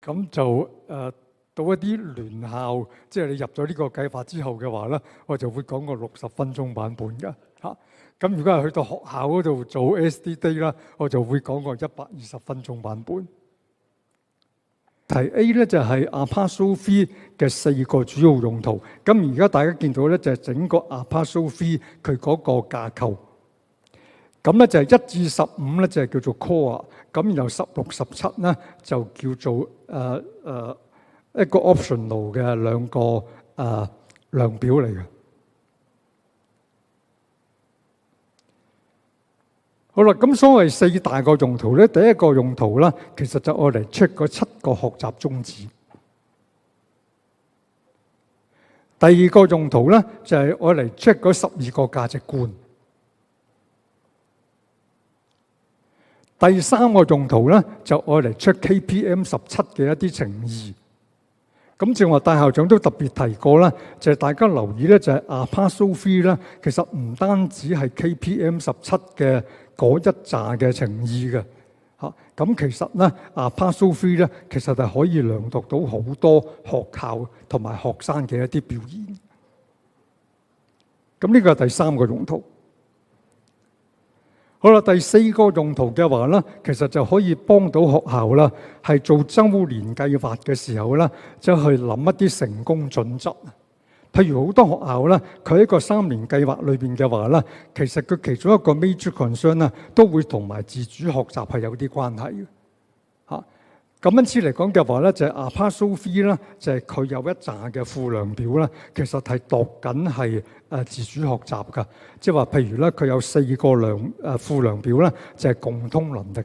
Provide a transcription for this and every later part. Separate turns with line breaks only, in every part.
咁就到一啲聯校，即係你入咗呢個計劃之後嘅話咧，我就會講個60分鐘版本㗎嚇。咁如果係去到學校嗰度做 SD-Day 啦，我就會講個120分鐘版本。題 A 咧就係 Apostrophe 嘅4個主要用途。咁而家大家見到咧就係整個 Apostrophe 佢嗰個架構。咁咧就係1至15咧就係叫做 core， 咁然後16、17咧就叫做一個 optional 嘅兩個量表嚟嘅。好啦，咁所謂4大個用途咧，第一個用途啦，其實就愛嚟 check 嗰7個學習宗旨。第二個用途咧，就係愛嚟 check 嗰12個價值觀。第三個用途咧，就愛嚟 check KPM 17嘅一啲情意。咁正話戴校長都特別提過啦，就係大家留意咧，就係 Apostrophe 咧，其實唔單止係 KPM 17嘅嗰一紮嘅情意嘅嚇。咁其實咧 Apostrophe 咧，其實係可以量度到好多學校同埋學生嘅一啲表現。咁呢個係第三個用途。好啦，第4個用途嘅話咧，其實就可以幫到學校啦，係做周年計劃嘅時候咧，就去諗一啲成功準則。譬如好多學校咧，佢喺個3年計劃裏邊嘅話咧，其實佢其中一個 major concern 咧，都會同埋自主學習係有啲關係嘅嚇。咁因此嚟講嘅話咧，就係 Apostrophe 咧，就係佢有一紮嘅附量表咧，其實係度緊係自主學習㗎。即係話，譬如咧，佢有4個附量表咧，就係共通能力。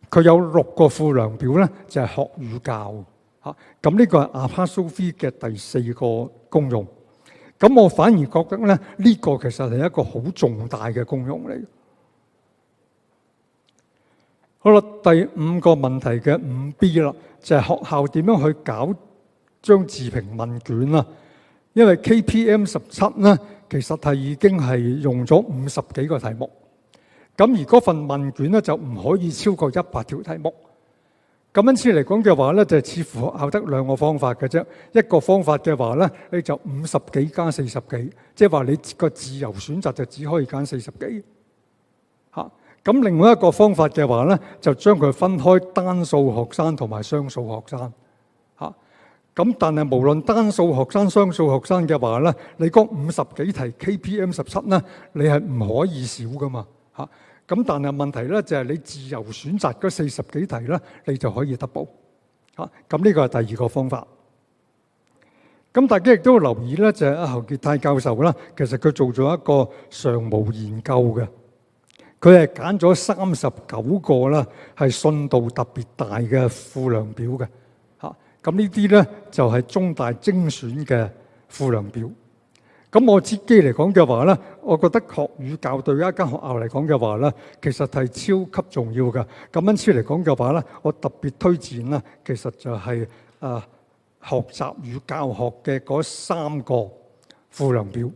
佢有6個附量表咧，就係學與教嚇。咁呢個係 Apostrophe 嘅第4個功用。咁我反而覺得咧，呢個其實係一個好重大嘅功用嚟。好啦，第5個問題嘅5B 啦，就係學校點樣去搞張自評問卷啦。因為 KPM 17咧，其實係已經係用咗50幾個題目，咁而嗰份問卷咧就唔可以超過100條題目。咁因此嚟講嘅話咧，就似乎學校得2個方法嘅啫。一個方法嘅話咧，你就50幾加40幾，即係話你個自由選擇就只可以揀40幾嚇。咁另外一個方法嘅話咧，就將佢分開單數學生同埋雙數學生嚇。咁但係無論單數學生、雙數學生嘅話咧，你嗰50幾題 KPM 17咧，你係唔可以少噶嘛嚇。咁但係問題咧就係你自由選擇嗰40幾題咧，你就可以 double 嚇。咁呢個係第2個方法。咁大家亦都留意咧，就係侯傑泰教授啦，其實佢做咗一個常模研究嘅。佢係揀咗39個啦，係信度特別大嘅附量表嘅嚇。咁呢啲咧就係中大精選嘅附量表。咁我自己嚟講嘅話咧，我覺得學與教對一間學校嚟講嘅話咧，其實係超級重要嘅。咁因此嚟講嘅話咧，我特別推薦啦，其實就係學習與教學嘅嗰3個附量表。